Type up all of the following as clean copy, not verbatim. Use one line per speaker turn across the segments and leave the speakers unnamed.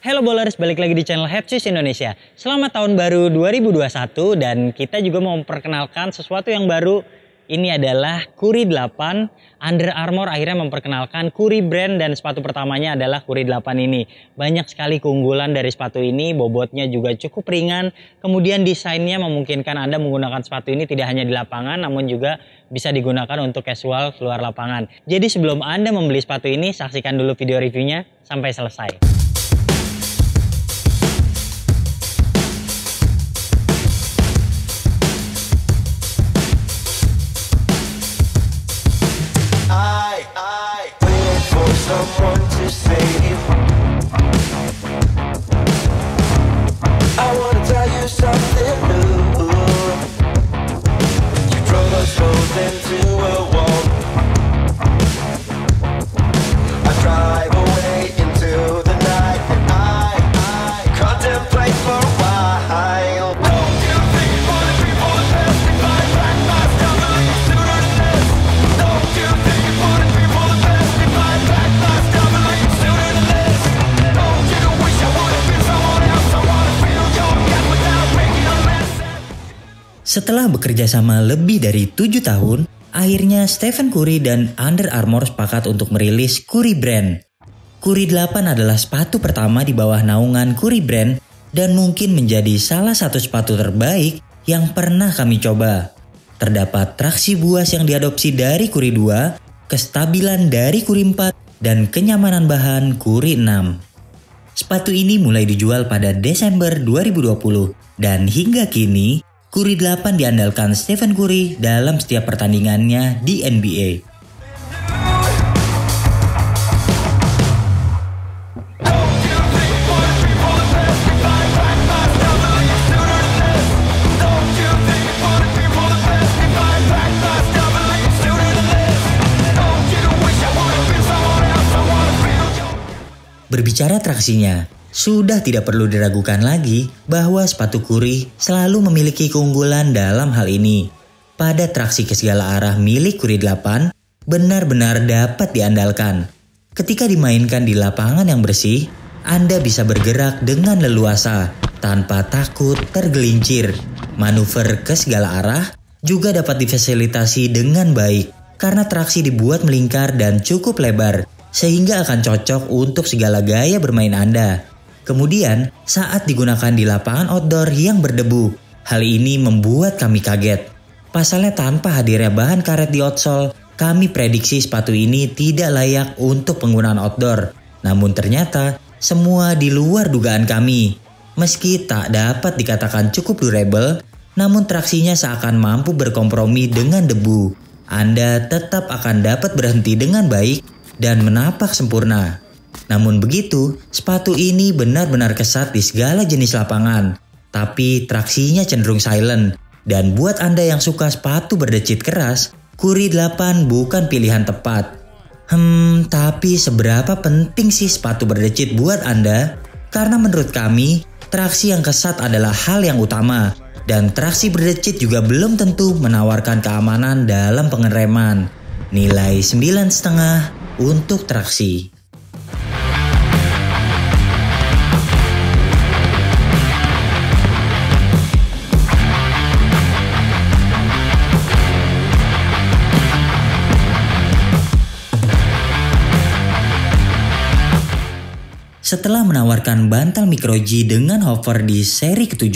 Halo Bowlers, balik lagi di channel Hepsis Indonesia. Selamat tahun baru 2021 dan kita juga mau memperkenalkan sesuatu yang baru. Ini adalah Curry 8. Under Armour akhirnya memperkenalkan Curry brand dan sepatu pertamanya adalah Curry 8 ini. Banyak sekali keunggulan dari sepatu ini, bobotnya juga cukup ringan. Kemudian desainnya memungkinkan Anda menggunakan sepatu ini tidak hanya di lapangan namun juga bisa digunakan untuk casual keluar lapangan. Jadi sebelum Anda membeli sepatu ini, saksikan dulu video reviewnya sampai selesai.
Someone to save. I wanna tell you something new. You drove us both into a wall. I drive away into the night and I contemplate for a while. Don't you think you wanna be for the best? If I back my stuff, I you sooner than this. Don't you think you wanna be for the best? If I back my stuff, I you sooner than this. Don't you wish I would've been someone else? I wanna feel your gap without making a mess.
Setelah bekerja sama lebih dari 7 tahun, akhirnya Stephen Curry dan Under Armour sepakat untuk merilis Curry brand. Curry 8 adalah sepatu pertama di bawah naungan Curry brand dan mungkin menjadi salah satu sepatu terbaik yang pernah kami coba. Terdapat traksi buas yang diadopsi dari Curry 2, kestabilan dari Curry 4, dan kenyamanan bahan Curry 6. Sepatu ini mulai dijual pada Desember 2020 dan hingga kini Curry 8 diandalkan Stephen Curry dalam setiap pertandingannya di NBA. Berbicara traksinya, sudah tidak perlu diragukan lagi bahwa sepatu Curry selalu memiliki keunggulan dalam hal ini. Pada traksi ke segala arah milik Curry 8 benar-benar dapat diandalkan. Ketika dimainkan di lapangan yang bersih, Anda bisa bergerak dengan leluasa tanpa takut tergelincir. Manuver ke segala arah juga dapat difasilitasi dengan baik karena traksi dibuat melingkar dan cukup lebar, sehingga akan cocok untuk segala gaya bermain Anda. Kemudian, saat digunakan di lapangan outdoor yang berdebu, hal ini membuat kami kaget. Pasalnya tanpa hadirnya bahan karet di outsole, kami prediksi sepatu ini tidak layak untuk penggunaan outdoor. Namun ternyata, semua di luar dugaan kami. Meski tak dapat dikatakan cukup durable, namun traksinya seakan mampu berkompromi dengan debu. Anda tetap akan dapat berhenti dengan baik dan menapak sempurna. Namun begitu, sepatu ini benar-benar kesat di segala jenis lapangan. Tapi traksinya cenderung silent. Dan buat Anda yang suka sepatu berdecit keras, Curry 8 bukan pilihan tepat. Tapi seberapa penting sih sepatu berdecit buat Anda? Karena menurut kami, traksi yang kesat adalah hal yang utama. Dan traksi berdecit juga belum tentu menawarkan keamanan dalam pengereman. Nilai 9,5 untuk traksi. Setelah menawarkan bantal Micro G dengan hover di seri ke-7,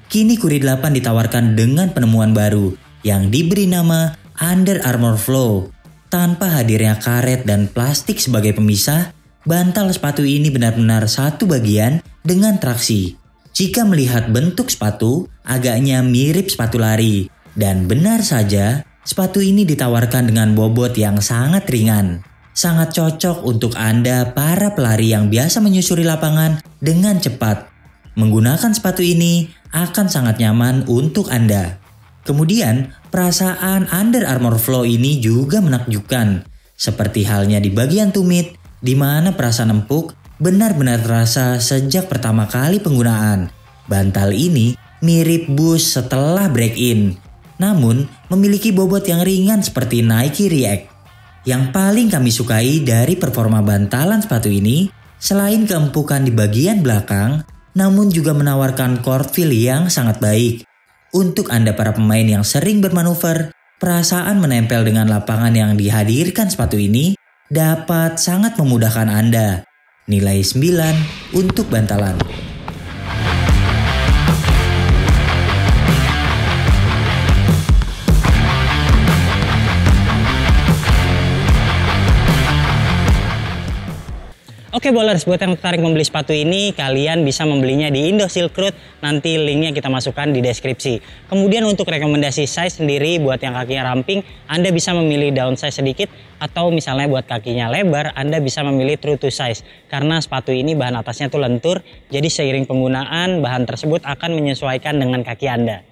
kini Curry 8 ditawarkan dengan penemuan baru yang diberi nama Under Armour Flow. Tanpa hadirnya karet dan plastik sebagai pemisah, bantal sepatu ini benar-benar satu bagian dengan traksi. Jika melihat bentuk sepatu, agaknya mirip sepatu lari. Dan benar saja, sepatu ini ditawarkan dengan bobot yang sangat ringan. Sangat cocok untuk Anda para pelari yang biasa menyusuri lapangan dengan cepat. Menggunakan sepatu ini akan sangat nyaman untuk Anda. Kemudian, perasaan Under Armour Flow ini juga menakjubkan. Seperti halnya di bagian tumit, di mana perasaan empuk benar-benar terasa sejak pertama kali penggunaan. Bantal ini mirip boost setelah break-in, namun memiliki bobot yang ringan seperti Nike React. Yang paling kami sukai dari performa bantalan sepatu ini, selain keempukan di bagian belakang, namun juga menawarkan court feel yang sangat baik. Untuk Anda para pemain yang sering bermanuver, perasaan menempel dengan lapangan yang dihadirkan sepatu ini dapat sangat memudahkan Anda. Nilai 9 untuk bantalan.
Oke bowlers, buat yang tertarik membeli sepatu ini, kalian bisa membelinya di Indo Silk Road. Nanti linknya kita masukkan di deskripsi. Kemudian untuk rekomendasi size sendiri, buat yang kakinya ramping, Anda bisa memilih downsize sedikit. Atau misalnya buat kakinya lebar, Anda bisa memilih true to size. Karena sepatu ini bahan atasnya tuh lentur, jadi seiring penggunaan, bahan tersebut akan menyesuaikan dengan kaki Anda.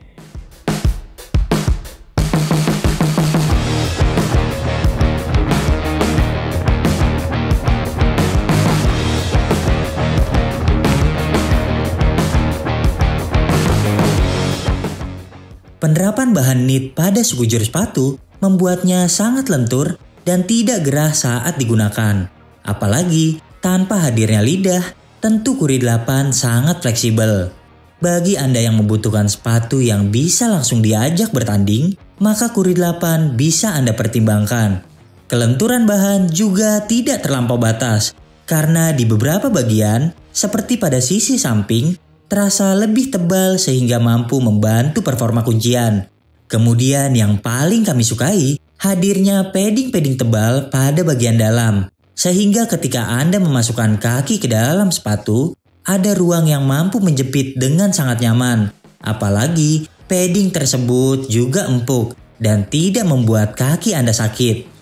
Penerapan bahan knit pada sekujur sepatu membuatnya sangat lentur dan tidak gerah saat digunakan. Apalagi tanpa hadirnya lidah, tentu Curi 8 sangat fleksibel. Bagi Anda yang membutuhkan sepatu yang bisa langsung diajak bertanding, maka Curi 8 bisa Anda pertimbangkan. Kelenturan bahan juga tidak terlampau batas, karena di beberapa bagian, seperti pada sisi samping, terasa lebih tebal sehingga mampu membantu performa kuncian. Kemudian yang paling kami sukai, hadirnya padding-padding tebal pada bagian dalam. Sehingga ketika Anda memasukkan kaki ke dalam sepatu, ada ruang yang mampu menjepit dengan sangat nyaman. Apalagi padding tersebut juga empuk dan tidak membuat kaki Anda sakit.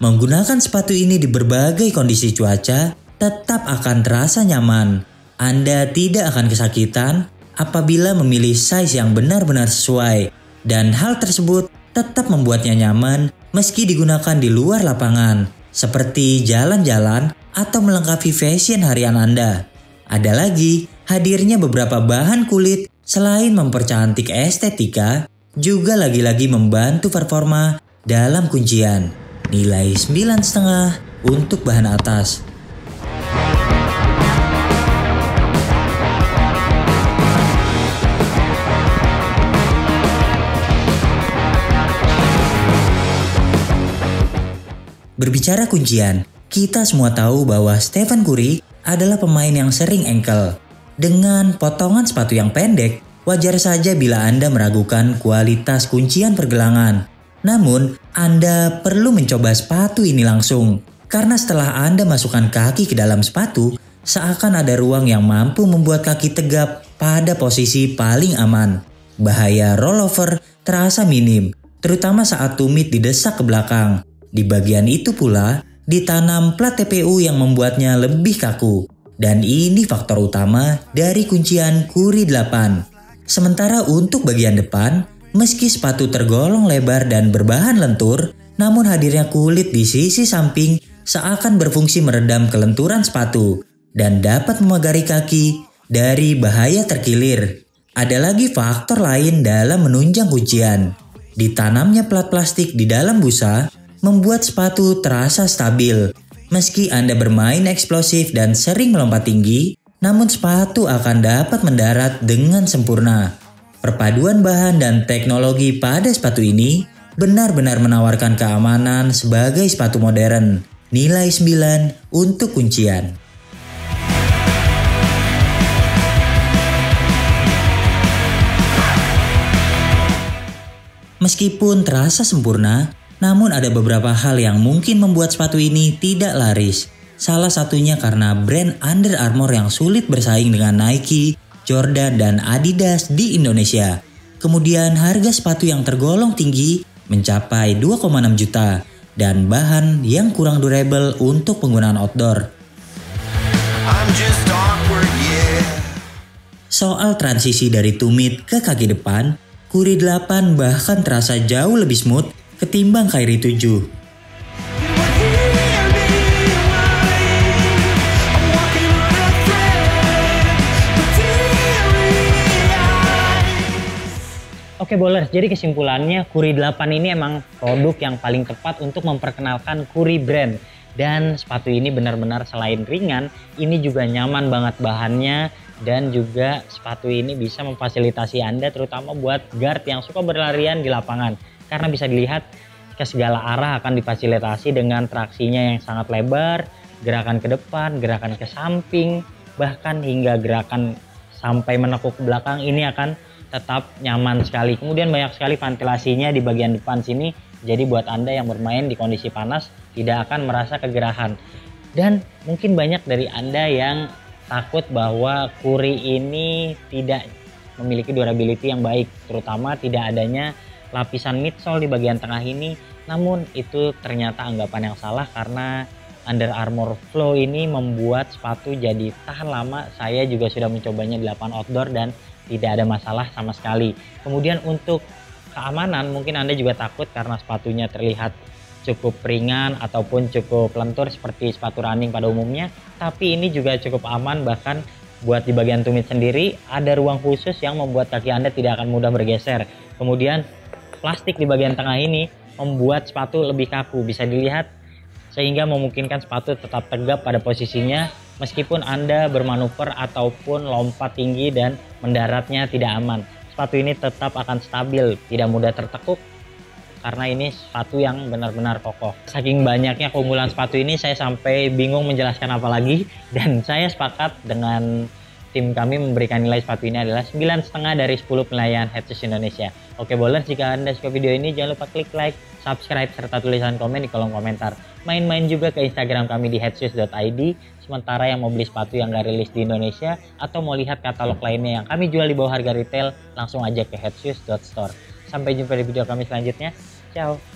Menggunakan sepatu ini di berbagai kondisi cuaca tetap akan terasa nyaman. Anda tidak akan kesakitan apabila memilih size yang benar-benar sesuai, dan hal tersebut tetap membuatnya nyaman meski digunakan di luar lapangan, seperti jalan-jalan atau melengkapi fashion harian Anda. Ada lagi, hadirnya beberapa bahan kulit selain mempercantik estetika, juga lagi-lagi membantu performa dalam kuncian. Nilai 9,5 untuk bahan atas. Berbicara kuncian, kita semua tahu bahwa Stephen Curry adalah pemain yang sering ankle. Dengan potongan sepatu yang pendek, wajar saja bila Anda meragukan kualitas kuncian pergelangan. Namun, Anda perlu mencoba sepatu ini langsung. Karena setelah Anda masukkan kaki ke dalam sepatu, seakan ada ruang yang mampu membuat kaki tegap pada posisi paling aman. Bahaya rollover terasa minim, terutama saat tumit didesak ke belakang. Di bagian itu pula, ditanam plat TPU yang membuatnya lebih kaku. Dan ini faktor utama dari kuncian Curi 8. Sementara untuk bagian depan, meski sepatu tergolong lebar dan berbahan lentur, namun hadirnya kulit di sisi samping seakan berfungsi meredam kelenturan sepatu dan dapat memagari kaki dari bahaya terkilir. Ada lagi faktor lain dalam menunjang kuncian. Ditanamnya plat plastik di dalam busa membuat sepatu terasa stabil. Meski Anda bermain eksplosif dan sering melompat tinggi, namun sepatu akan dapat mendarat dengan sempurna. Perpaduan bahan dan teknologi pada sepatu ini benar-benar menawarkan keamanan sebagai sepatu modern. Nilai 9 untuk kuncian. Meskipun terasa sempurna, namun ada beberapa hal yang mungkin membuat sepatu ini tidak laris. Salah satunya karena brand Under Armour yang sulit bersaing dengan Nike, Jordan, dan Adidas di Indonesia. Kemudian harga sepatu yang tergolong tinggi mencapai 2,6 juta dan bahan yang kurang durable untuk penggunaan outdoor.
I'm just awkward, yeah.
Soal transisi dari tumit ke kaki depan, Kuri 8 bahkan terasa jauh lebih smooth ketimbang Kairi 7.
Oke bowlers, jadi kesimpulannya Kuri 8 ini emang produk yang paling tepat untuk memperkenalkan Kuri brand. Dan sepatu ini benar-benar selain ringan, ini juga nyaman banget bahannya. Dan juga sepatu ini bisa memfasilitasi Anda terutama buat guard yang suka berlarian di lapangan. Karena bisa dilihat ke segala arah akan difasilitasi dengan traksinya yang sangat lebar, gerakan ke depan, gerakan ke samping, bahkan hingga gerakan sampai menekuk ke belakang ini akan tetap nyaman sekali. Kemudian banyak sekali ventilasinya di bagian depan sini. Jadi buat Anda yang bermain di kondisi panas tidak akan merasa kegerahan. Dan mungkin banyak dari Anda yang takut bahwa Kuri ini tidak memiliki durability yang baik. Terutama tidak adanya lapisan midsole di bagian tengah ini. Namun itu ternyata anggapan yang salah karena Under Armour Flow ini membuat sepatu jadi tahan lama. Saya juga sudah mencobanya di lapangan outdoor dan tidak ada masalah sama sekali. Kemudian untuk keamanan mungkin Anda juga takut karena sepatunya terlihat cukup ringan ataupun cukup lentur seperti sepatu running pada umumnya. Tapi ini juga cukup aman, bahkan buat di bagian tumit sendiri ada ruang khusus yang membuat kaki Anda tidak akan mudah bergeser. Kemudian plastik di bagian tengah ini membuat sepatu lebih kaku, bisa dilihat, sehingga memungkinkan sepatu tetap tegap pada posisinya meskipun Anda bermanuver ataupun lompat tinggi dan mendaratnya tidak aman. Sepatu ini tetap akan stabil, tidak mudah tertekuk karena ini sepatu yang benar-benar kokoh. Saking banyaknya keunggulan sepatu ini saya sampai bingung menjelaskan apa lagi, dan saya sepakat dengan tim kami memberikan nilai sepatu ini adalah 9,5 dari 10 penilaian Head Shoes Indonesia. Oke bowlers, jika Anda suka video ini jangan lupa klik like, subscribe, serta tulisan komen di kolom komentar. Main-main juga ke Instagram kami di headshoes.id. Sementara yang mau beli sepatu yang gak rilis di Indonesia atau mau lihat katalog lainnya yang kami jual di bawah harga retail, langsung aja ke headshoes.store. Sampai jumpa di video kami selanjutnya. Ciao.